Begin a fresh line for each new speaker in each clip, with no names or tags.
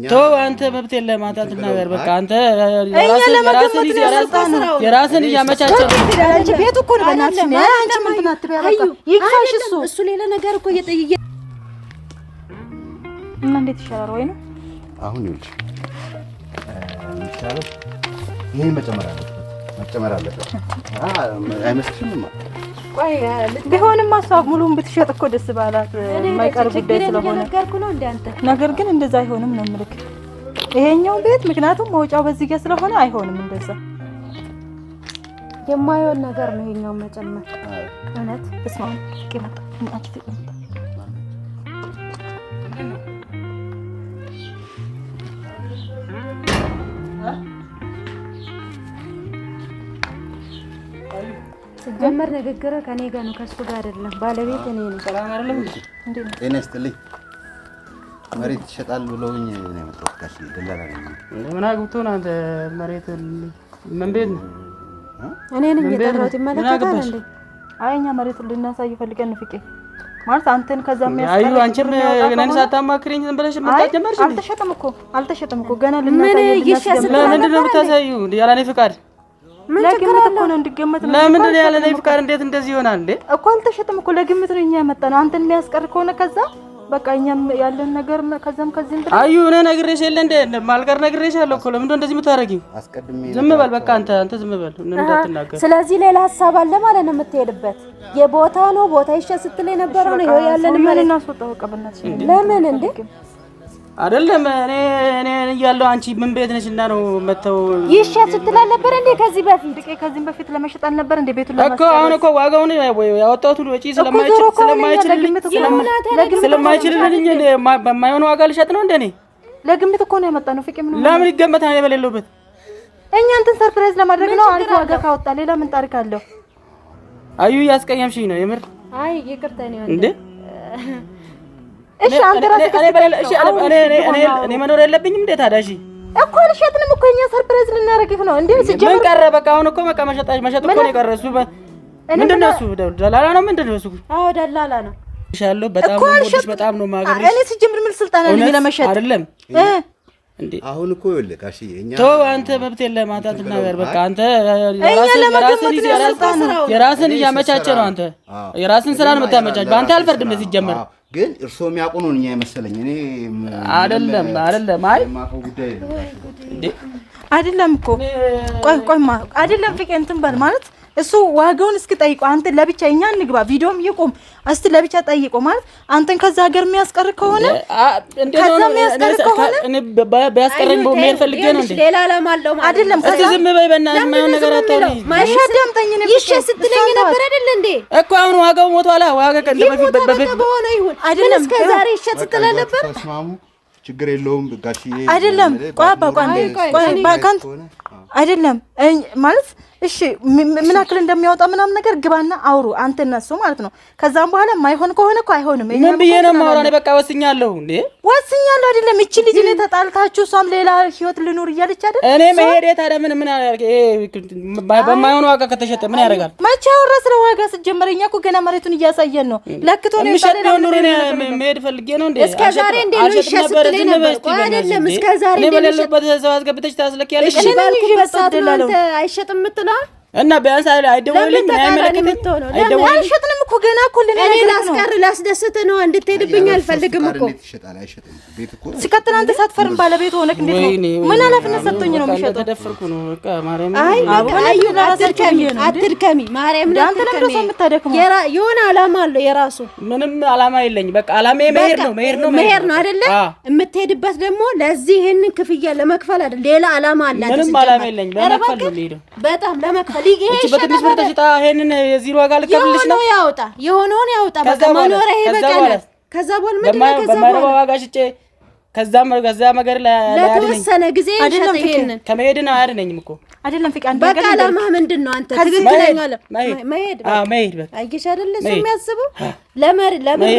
تو أنت ببتلي ما تتناغر بك أنت የራስን ያመቻቸው
አንቺ ቤቱ እኮ ነው በእናትሽ አንቺ ምን ትናትበያ በቃ ይካሽ እሱ ሌላ ነገር እኮ እየጠየየ እና እንዴት ይሻላል ወይ ነው
አሁን ይልሽ ይሻላል ይሄን መጨመር አለበት አይመስልሽም
ቆይ ቢሆንም ማሳብ ሙሉን ብትሸጥ እኮ ደስ ባላት ማይቀር ጉዳይ ስለሆነ ነገር ግን እንደዛ አይሆንም ነው ምልክ ይሄኛው ቤት ምክንያቱም መውጫው በዚህ ጋር ስለሆነ አይሆንም እንደዛ የማይሆን ነገር ነው ይሄኛው መጨመር እውነት እስማ ይመጣ አንቺ ትመጣ ጀመር ንግግር ከኔ ጋር ነው ከሱ ጋር አይደለም ባለቤት እኔ ነኝ ሰላም አይደለም እንዴ
እኔ ስትልኝ መሬት ይሸጣል ብለውኝ ነው የመጣው ካሽ ደላላ ነኝ
ምን አግብቶ ነው አንተ መሬት ምን ቤት ነው
እኔ ነኝ የጠራሁት ይመለከታል እንዴ አይኛ መሬት ልናሳይ ፈልገን ፍቄ ማለት አንተን ከዛም ያስቀር
አዩ አንቺም ገና ሳታማክሪኝ ዝም ብለሽ መጣጀመርሽ
አልተሸጠም እኮ ገና ልናሳይ
ለምን ነው ብታሳዩ ያላኔ ፍቃድ
ለግምት እኮ ነው እንድገመት ነው
ለምን ነው ያለ ነው ፍቃድ እንዴት እንደዚህ ይሆናል እንዴ
እኮ አልተሸጠም እኮ ለግምት ነው እኛ ያመጣነው አንተን የሚያስቀር ከሆነ ከዛ በቃ እኛም ያለን ነገር ከዛም ከዚህ እንደ
አዩ እኔ ነግሬሽ የለ እንደ ማልቀር ነግሬሻለሁ እኮ ለምን እንደዚህ የምታረጊው
አስቀድሜ
ዝም በል በቃ አንተ ዝም በል እንዳትናገር
ስለዚህ ሌላ ሐሳብ አለ ማለት ነው የምትሄድበት የቦታ ነው ቦታ ይሸጥ ስትለኝ ነበር ነው ይሄ ያለን ማለት ነው አስወጣው በቃ በእናትሽ ለምን እንዴ
አይደለም እኔ ያለው አንቺ ምን ቤት ነሽና ነው መተው
ይሸጥ ስትላል ነበር እንዴ ከዚህ በፊት ለመሸጥ አልነበር እንዴ ቤቱን ለማስቀር
እኮ አሁን እኮ ዋጋውን ያወጣሁት ወጪ ስለማይችልልኝ በማይሆን ዋጋ ልሸጥ ነው እንደኔ
ለግምት እኮ ነው ያመጣነው ፍቄ ምን
ለምን ይገመታል የበሌለውበት
እኛ እንትን ሰርፕራይዝ ለማድረግ ነው አሪፍ ዋጋ ካወጣ ሌላ ምን ታሪክ አለው
አዩ ያስቀየምሽኝ ነው የምር
አይ ይቅርታ ነው
እንዴ
እሺ አንተ ራስህ
እኔ መኖር የለብኝም እንዴ ታዲያ እሺ
እኮ ልሸጥንም እኮ እኛ ሰርፕራይዝ ልናረግህ ነው እንዴ ሲጀምር
ምን ቀረ በቃ አሁን እኮ በቃ መሸጥ እኮ ነው የቀረ እሱ ምንድነው እሱ ደላላ ነው ምንድነው እሱ
አዎ ደላላ ነው
ይሻለው በጣም ነው ማገርሽ
እኔ ሲጀምር ምን ስልጣን አለኝ ለመሸጥ
አይደለም
እንዴ አሁን እኮ ይኸውልህ ካሽ እኛ
ተው አንተ መብቴን ለማጣት ነገር በቃ አንተ የራስን እያመቻቸ ነው አንተ የራስን ስራ ነው የምታመቻች በአንተ አልፈርድም ለዚህ ጀመረ
ግን እርሶ የሚያውቁ ነው እኛ የመሰለኝ እኔ
አይደለም አይ
አይደለም እኮ ቆይማ አይደለም ፍቄ እንትን በል ማለት እሱ ዋጋውን እስኪ ጠይቆ አንተ ለብቻ እኛ እንግባ ቪዲዮም ይቆም እስቲ ለብቻ ጠይቆ ማለት አንተን ከዛ ሀገር የሚያስቀር ከሆነ
እንዴት ነው እኔ ቢያስቀረኝ በመሄድ ፈልጌ ነው እንዴ
ሌላ ዓላማ አለው ማለት
አይደለም እስቲ ዝም በይ በእናትህ ማየው ነገር አታውሪ
ማሻደምጠኝ ነው ይሽ ስትለኝ ነበር አይደል እንዴ
እኮ አሁን ዋጋው ሞቷላ ዋጋ ቀን በፊት
በሆነ ይሁን አይደለም እስከ ዛሬ ይሽ ስትለ ነበር
ተስማሙ ችግር የለውም ጋሽዬ
አይደለም ቆይ ባካንት አይደለም ማለት እሺ ምን አክል እንደሚያወጣ ምናምን ነገር ግባና አውሩ አንተ እነሱ ማለት ነው ከዛም በኋላ ማይሆን ከሆነ እኮ አይሆንም
ምን ብዬ ነው ማውራ ነው በቃ ወስኛለሁ እንዴ
ወስኛለሁ አይደለም እቺ ልጅ ነው ተጣልታችሁ ሷም ሌላ ህይወት ልኑር እያለች አይደል
እኔ መሄድ ታዲያ ምን ያደርግ በማይሆን ዋጋ ከተሸጠ ምን ያደርጋል
መቼ አወራ ስለ ዋጋ ሲጀመረኛ እኮ ገና መሬቱን እያሳየን ነው ለክቶ ነው
የሚሸጠው ኑሮ መሄድ ፈልጌ ነው እንዴ
እስከ ዛሬ እንዴ ነው ይሸጥልኝ ነበር አይደለም እስከ ዛሬ
እኔ በሌለበት ሰው አስገብተሽ ታስለኪያለሽ
እሺ ባልኩበት ሰዓት አንተ አይሸጥም ምትላ
እና ቢያንስ አይደውልኝ አይደውልኝ
አይሸጥንም እኮ ገና እኮ ለኔ ላስቀር ላስደስት ነው እንድትሄድብኝ አልፈልግም እኮ ሲከተል አንተ ሳትፈርም ባለቤት ሆነክ እንዴት ነው ምን ኃላፊነት ሰጥቶኝ ነው የሚሸጠው
ተደፈርኩ ነው በቃ ማርያም
አይ አዩ አትድከሚ ማርያም ነው አንተ ለምን ሰው የምታደክመው የሆነ ዓላማ አለው የራሱ
ምንም ዓላማ የለኝ በቃ ዓላማዬ መሄድ ነው አይደለ
የምትሄድበት ደግሞ ለዚህ ይሄንን ክፍያ ለመክፈል አይደል ሌላ ዓላማ አለ
ምንም ዓላማ የለኝ ለመክፈል ነው የምሄደው
በጣም ለመክፈል
እቺ በትንሽ ብር ተሽጣ ይሄንን የዚህን ዋጋ ልከፍልሽ ነው
የሆነውን ያውጣ በቃ ማኖር ይሄ በቃ ከዛ በኋላ ምንድነው
በማይረባ ዋጋ ሽጬ ከዛ ነገር
ለተወሰነ ጊዜ ሸጥ ይሄንን
ከመሄድና አያድነኝም እኮ
አይደለም ፍቃድ አንተ በቃ ዓላማ ምንድነው አንተ ትክክለኛ መሄድ
በቃ
አይገሽ አይደለ እሱ የሚያስበው ለመር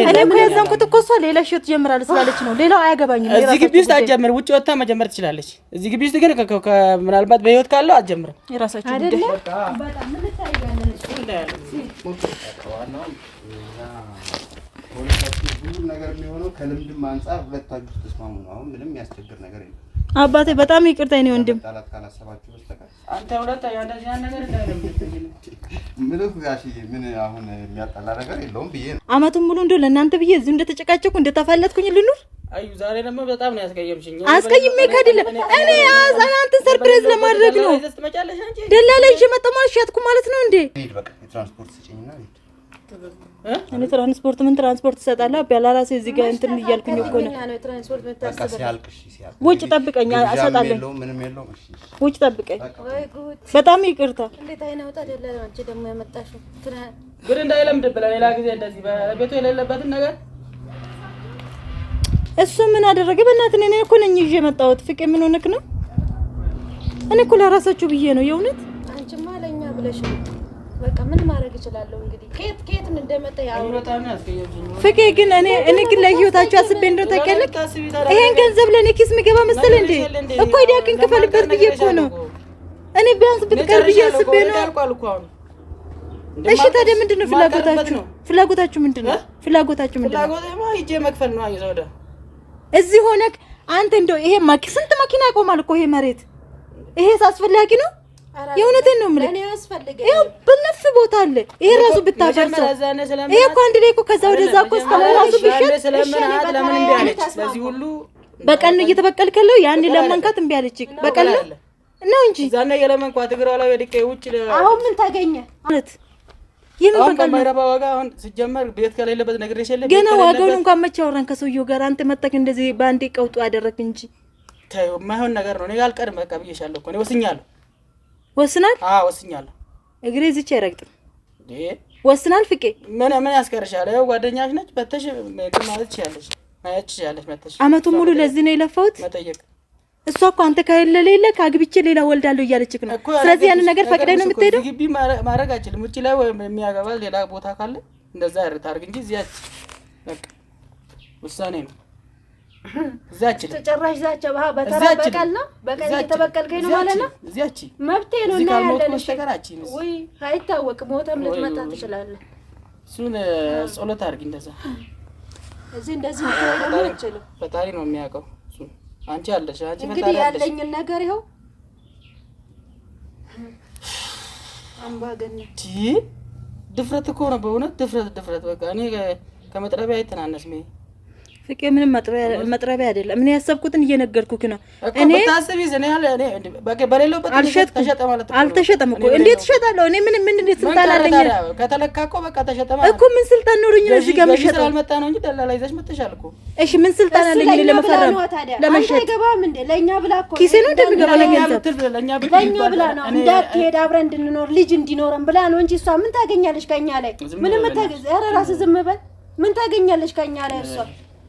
እኔ እኮ ያዘንኩት እኮ እሷ ሌላ ሺት ጀምራል ስላለች ነው ሌላው አያገባኝም
እዚህ ግቢ ውስጥ አትጀምር ውጪ ወጣ መጀመር ትችላለች እዚህ ግቢ ውስጥ ግን ምናልባት በህይወት ካለው አትጀምርም
የራሳችሁ ጉዳይ
በጣም ምን ታይጋለች
ሁሉ ነገር የሚሆነው ከልምድም አንፃር ሁለታችሁ ተስማሙ ነው። አሁን ምንም ያስቸግር ነገር የለም።
አባቴ በጣም ይቅርታ ነው ወንድም።
ጣላት ካላሰባችሁ በስተቀር
አንተ ሁለታ ያንደዚህ ያን ነገር እንዳይረም
ምንም ጋሽዬ ምን አሁን የሚያጣላ ነገር የለውም ብዬ ነው።
አመቱን ሙሉ እንደው ለእናንተ ብዬ እዚሁ እንደተጨቃጨኩ እንደተፋለጥኩኝ ልኑር።
አዩ ዛሬ ደግሞ በጣም ነው ያስቀየምሽኝ።
አስቀይሜ ካደለ እኔ አንተ ሰርፕራይዝ ለማድረግ ነው ደላላ ይዤ መጣሁ ማለት ሸጥኩ ማለት ነው እንዴ?
ሂድ በቃ የትራንስፖርት ስጪኝና ሂድ።
እኔ ትራንስፖርት ምን ትራንስፖርት እሰጣለሁ? ቢያላራሴ እዚህ ጋር እንትን እያልኩኝ እኮ ነው።
በቃ ሲያልቅሽ
ውጭ ጠብቀኝ እሰጣለሁ።
ምንም የለውም። እሺ
ውጭ ጠብቀኝ። በጣም ይቅርታ።
እንዴት አይናውጣ አይደለ አንቺ ደግሞ ያመጣሽው
ግን እንዳይለምድ ብላ ሌላ ጊዜ እንደዚህ በቤቱ የሌለበትን ነገር
እሱ ምን አደረገ? በእናትህ እኔ እኮ ነኝ ይዤ መጣሁት። ፍቄ ምን ሆነክ ነው? እኔ እኮ ለራሳችሁ ብዬ ነው የእውነት።
አንቺማ ለኛ ብለሽ በቃ ምን ማድረግ እችላለሁ እንግዲህ ከየት ምን እንደመጣ ያው
በጣም ያስቀየምሽኝ።
ፍቄ ግን እኔ ግን ለህይወታችሁ አስቤ እንደው ታውቂያለሽ። ይሄን ገንዘብ ለኔ ኪስ ምገባ መሰለ እንዴ? እኮ ዲያክን ከፈልበት ብዬ እኮ ነው እኔ ቢያንስ ብትቀር ብዬ አስቤ ነው። እሺ ታዲያ ምንድነው ፍላጎታችሁ? ፍላጎታችሁ ምንድነው? ፍላጎታችሁ ምንድነው?
ፍላጎቴማ ሂጄ መክፈል ነው። አይዘውዳ
እዚህ ሆነክ አንተ እንደው ይሄ ስንት መኪና ያቆማል እኮ ይሄ መሬት። ይሄስ አስፈላጊ ነው? የእውነቴን ነው የምልህ።
እኔ አስፈልገኝ
ይሄ በነፍ ቦታ አለ። ይሄ ራሱ ብታፈርሰው ይሄ እኮ አንድ ላይ እኮ ከዛ ወደዛ እኮ እስከሆነ ራሱ ቢሸጥ
ስለምናት ለምን እምቢ አለች? ስለዚህ ሁሉ
በቀን ነው እየተበቀልከለው። ያኔ ለመንካት እምቢ አለች። በቀን ነው እንጂ
ዛና የለመንኳት እግሯ ላይ ወድቄ ውጭ
አሁን ምን ታገኘ
ማለት ይሄን በቀን
በማይረባ ዋጋ አሁን ሲጀመር ቤት ከሌለበት ነግሬሽ የለ
ገና ዋጋውን እንኳን መቼ አወራን ከሰውየው ጋር። አንተ መጣክ እንደዚህ ባንዴ ቀውጡ አደረክ እንጂ
ታዩ የማይሆን ነገር ነው። እኔ አልቀርም በቃ ብዬሻለሁ እኮ እኔ ወስኛለሁ።
ወስናል?
አዎ ወስኛለሁ።
እግሬ እዚች አይረግጥም። ወስናል ፍቄ።
ምን ያስቀርሻል? ያው ጓደኛሽ ነች። በተሽ ማለት ትችያለሽ፣ ማየት ትችያለሽ። መተሽ
አመቱን ሙሉ ለዚህ ነው የለፋሁት።
መጠየቅ
እሷ እኮ አንተ ከሌለ ካግብቼ ሌላ ወልዳለሁ እያለችክ ነው። ስለዚህ ያን ነገር ፈቅደህ ነው የምትሄደው?
ግቢ ማድረግ አይችልም። ውጪ ላይ የሚያገባ ሌላ ቦታ ካለ እንደዛ ያርታርግ እንጂ እዚያች በቃ ውሳኔ ነው። እዛች
ተጨራሽ ዛቻ በተራ በቀል ነው። በቀል እየተበቀልከኝ ነው ማለት ነው።
እዚያች
መብቴ ነው እና ያለልሽ
ተከራቺ
ወይ አይታወቅም። ሞተም ልትመጣ ትችላለህ።
እሱን ጸሎት አድርጊ። እንደዛ
እዚህ እንደዚህ ነው አይችልም።
ፈጣሪ ነው የሚያውቀው። እሱ አንቺ አለሽ። አንቺ ፈጣሪ
እንግዲህ ያለኝ ነገር ይኸው አምባገነን
ድፍረት እኮ ነው በእውነት ድፍረት። በቃ እኔ ከመጥረቢያ አይተናነስም።
ፍቄ ምንም መጥረቢያ አይደለም። እኔ ያሰብኩትን እየነገርኩክ ነው። እኔ
ታስቢዝ እኔ በቃ በሌለበት ተሸጠ ማለት ነው።
አልተሸጠም እኮ እንዴት እሸጣለሁ? እኔ ምን ስልጣን አለኝ?
ከተለካ እኮ በቃ ተሸጠ ማለት
እኮ ምን ስልጣን ኖርኝ ነው እዚህ ጋር መሸጥ?
አልመጣ ነው እንጂ ደላላ ይዘሽ መጥተሻል እኮ።
እሺ ምን ስልጣን አለኝ እኔ ለመፈረም ለመሸጥ?
አይገባም እንዴ? ለኛ ብላ እኮ
ኪሴ ነው እንደሚገባ ለገንዘብ
ለኛ ብላ ነው እንዳትሄድ አብረን እንድንኖር ልጅ እንዲኖረን ብላ ነው እንጂ እሷ ምን ታገኛለሽ ከኛ ላይ? ምንም ታገኝ። ኧረ ራስህ ዝም በል። ምን ታገኛለሽ ከኛ ላይ? እሷ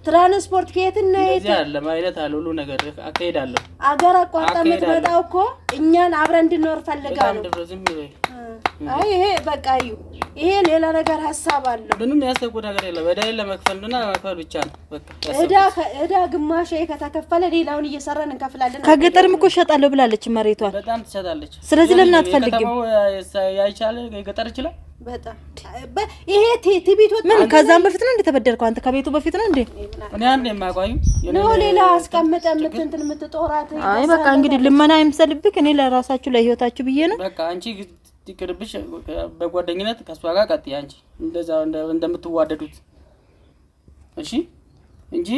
ትራንስፖርት ከየትና የት
ያለ ማለት አለ ሁሉ ነገር አካሄዳለሁ።
አገር አቋርጣ የምትመጣው እኮ እኛን አብረን እንድንኖር ፈልጋ ነው። አይ ይሄ በቃ ይሄ ሌላ ነገር ሐሳብ አለው።
ምንም ያሰብኩት ነገር የለም። በዳይ ለመክፈልና ለመክፈል ብቻ ነው በቃ።
እዳ ግማሽ ከተከፈለ ሌላውን እየሰራን እንከፍላለን።
ከገጠርም እኮ ሸጣለሁ ብላለች መሬቷን።
በጣም ትሸጣለች።
ስለዚህ ለምን አትፈልጊም?
ያይቻለ ገጠር ይችላል
በጣም ይሄ ቲቢት ወጣ።
ምን ከዛም በፊት ነው እንደተበደልከው አንተ? ከቤቱ በፊት ነው እንዴ?
እኔ አንዴ የማቋዩ
ነው ሌላ አስቀምጠ እንትን የምትጦራት።
አይ በቃ እንግዲህ ልመና አይምሰልብክ። እኔ ለራሳችሁ ለህይወታችሁ ብዬ ነው።
በቃ አንቺ ትቅርብሽ በጓደኝነት ከሷ ጋር ቀጥይ አንቺ እንደዛ እንደምትዋደዱት እሺ፣ እንጂ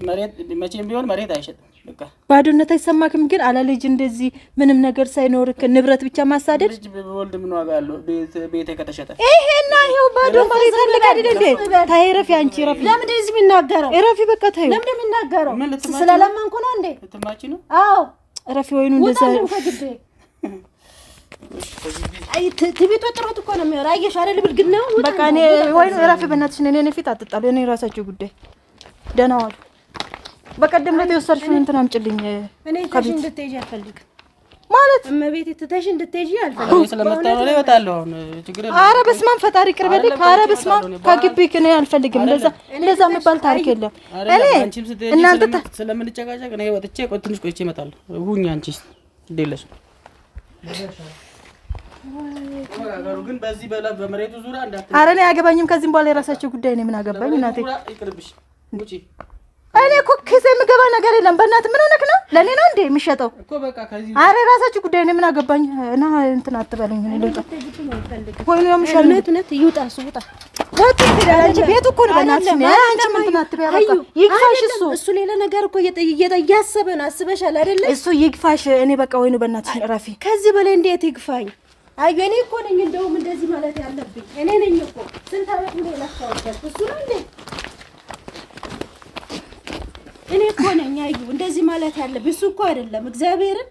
መሬት መቼም ቢሆን መሬት አይሸጥም። በቃ
ባዶነት አይሰማክም? ግን አላለጅ እንደዚህ ምንም ነገር ሳይኖርክ ንብረት ብቻ ማሳደድ
ልጅ በወልድ ምን ዋጋ አለው? ቤቴ ከተሸጠ
ይሄና ይሄው ባዶ መሬት አለክ አይደል እንዴ? ታይ ረፊ አንቺ ረፊ
ለምን እንደዚህ የሚናገረው?
ረፊ በቃ ታይ
ለምን እንደሚናገረው? ስለለማንኩ ነው እንዴ?
ልትማጪ ነው?
አዎ
ረፊ ወይኑ እንደዛ
አይ ትቢቶ ጥሮት እኮ ነው የሚወራ። አየሽ አይደል? ብልግናው
በቃ እኔ ወይኑ ረፊ በእናትሽ እኔ ፊት አትጣሉ። እኔ ራሳችሁ ጉዳይ ደህና ዋሉ። በቀደም ላይ ተወሰርሽው እንትን አምጪልኝ።
እኔ ታሽ እንድትሄጂ አልፈልግም
ማለት
እመቤቴ ትተሽ እንድትሄጂ አልፈልግም።
ስለመጣው ነው ይወጣለው አሁን ችግር የለም።
ኧረ በስመ አብ ፈጣሪ ቅርበልኝ። ኧረ በስመ አብ ከግቢክ እኔ አልፈልግም። እንደዛ መባል ታሪክ የለም። እኔ እናንተ
ስለምንጨቃጨቅ እኔ ወጥቼ ትንሽ ቆይቼ እመጣለሁ። ሁኚ አንቺስ እንደለሽ ግን በዚህ በመሬቱ ዙሪያ እንዳትል።
ኧረ እኔ አያገባኝም። ከዚህም በኋላ የራሳቸው ጉዳይ ነው። ምን አገባኝ እናቴ።
ይቅርብሽ ውጪ።
እኔ እኮ ኪሴ የምገባ ነገር የለም። በእናትህ ምን ሆነክ ነው? ለኔ ነው እንዴ የሚሸጠው
እኮ በቃ ከዚህ
አረ ራሳችሁ ጉዳይ ነው። ምን አገባኝ እና እንትን አትበለኝ። እኔ ልውጣ ወይ ነው የምሻለው?
እውነት ይውጣ ሱጣ
ወጥ ይላል ቤቱ እኮ ነው። በእናትህ አንቺ ምን እንትን አትበይ። በቃ ይግፋሽ። እሱ
ሌላ ነገር እኮ እያሰበ ነው። አስበሻል አይደለ?
እሱ ይግፋሽ። እኔ በቃ ወይ ነው በእናትሽ እረፊ።
ከዚህ በላይ እንዴት ይግፋኝ? አይ እኔ እኮ ነኝ እንደውም እንደዚህ ማለት ያለብኝ እኔ ነኝ እኮ። ስንት አመት ነው የላካውበት እሱ ነው እንዴ? እኔ እኮ ነኝ አዩ እንደዚህ ማለት ያለብኝ እሱ እኮ አይደለም። እግዚአብሔርን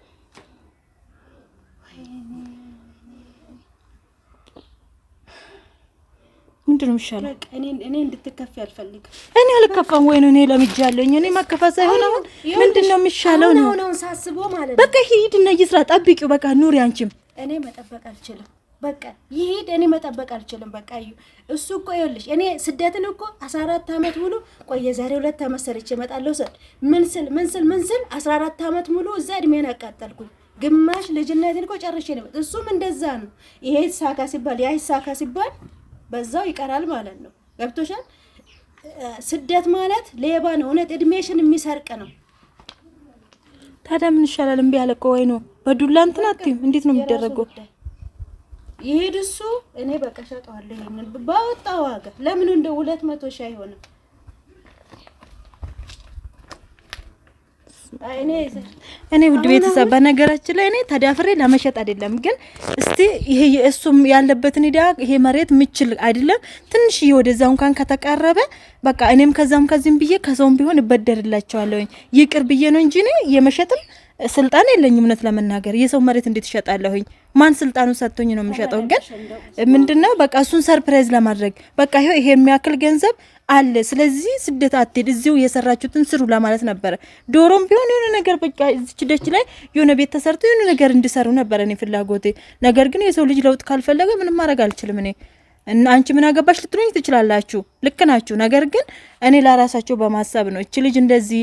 ምንድን ነው የሚሻለው?
በቃ እኔ እንድትከፊ አልፈልግም።
እኔ አልከፋም ወይ ነው እኔ ለምጃለሁ። እኔ ማከፋት ሳይሆን አሁን ምንድን ነው የሚሻለው ነው
ነው ሳስበው ማለት ነው።
በቃ ሂድና ይስራ ጠብቂው። በቃ ኑሪ አንቺም።
እኔ መጠበቅ አልችልም። በቃ ይሄድ እኔ መጠበቅ አልችልም። በቃ እዩ እሱ እኮ ይኸውልሽ እኔ ስደትን እኮ 14 አመት ሙሉ ቆየ። ዛሬ 2 አመት ሰርቼ እመጣለሁ ስል ምን ስል 14 አመት ሙሉ እዛ እድሜን አቃጠልኩኝ። ግማሽ ልጅነቴን እኮ ጨርሼ ነው። እሱም እንደዛ ነው። ይሄ ሳካ ሲባል ያ ሳካ ሲባል በዛው ይቀራል ማለት ነው። ገብቶሻል? ስደት ማለት ሌባ ነው። እውነት እድሜሽን የሚሰርቅ ነው።
ታዲያ ምን ይሻላል? እምቢ አለ እኮ ወይ ነው በዱላ እንትን አትይም። እንዴት ነው የሚደረገው?
ይሄድ እሱ እኔ በቃ ሸጠዋለሁ። ይሄንን ባወጣ ዋጋ ለምን እንደ 200 ሺህ አይሆንም?
እኔ ውድ ቤተሰብ በነገራችን ላይ እኔ ተዳፍሬ ለመሸጥ አይደለም፣ ግን እስቲ ይሄ እሱም ያለበትን ሄዳ ይሄ መሬት ምችል አይደለም ትንሽ ወደዛው እንኳን ከተቃረበ በቃ እኔም ከዛም ከዚህም ብዬ ከሰውም ቢሆን እበደርላቸዋለሁኝ ይቅር ብዬ ነው እንጂ እኔ የመሸጥም ስልጣን የለኝም። እውነት ለመናገር የሰው መሬት እንዴት እሸጣለሁኝ? ማን ስልጣኑ ሰጥቶኝ ነው የምሸጠው? ግን ምንድነው በቃ እሱን ሰርፕራይዝ ለማድረግ በቃ ይሄ የሚያክል ገንዘብ አለ፣ ስለዚህ ስደት አትሄድ እዚሁ የሰራችሁትን ስሩ ለማለት ነበር። ዶሮም ቢሆን የሆነ ነገር በቃ እዚች ደች ላይ የሆነ ቤት ተሰርቶ የሆነ ነገር እንዲሰሩ ነበር እኔ ፍላጎቴ። ነገር ግን የሰው ልጅ ለውጥ ካልፈለገ ምንም ማድረግ አልችልም እኔ። እና አንቺ ምን አገባሽ ልትሉኝ ትችላላችሁ፣ ልክ ናችሁ። ነገር ግን እኔ ለራሳቸው በማሰብ ነው። እቺ ልጅ እንደዚህ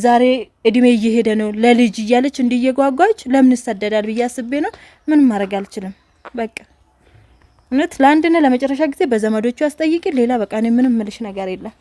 ዛሬ እድሜ እየሄደ ነው ለልጅ እያለች እንዲየጓጓች ለምን ይሰደዳል ብዬ አስቤ ነው። ምን ማድረግ አልችልም በቃ። እውነት ለአንድና ለመጨረሻ ጊዜ በዘመዶቹ አስጠይቂ። ሌላ በቃ እኔ ምንም ምልሽ ነገር የለም።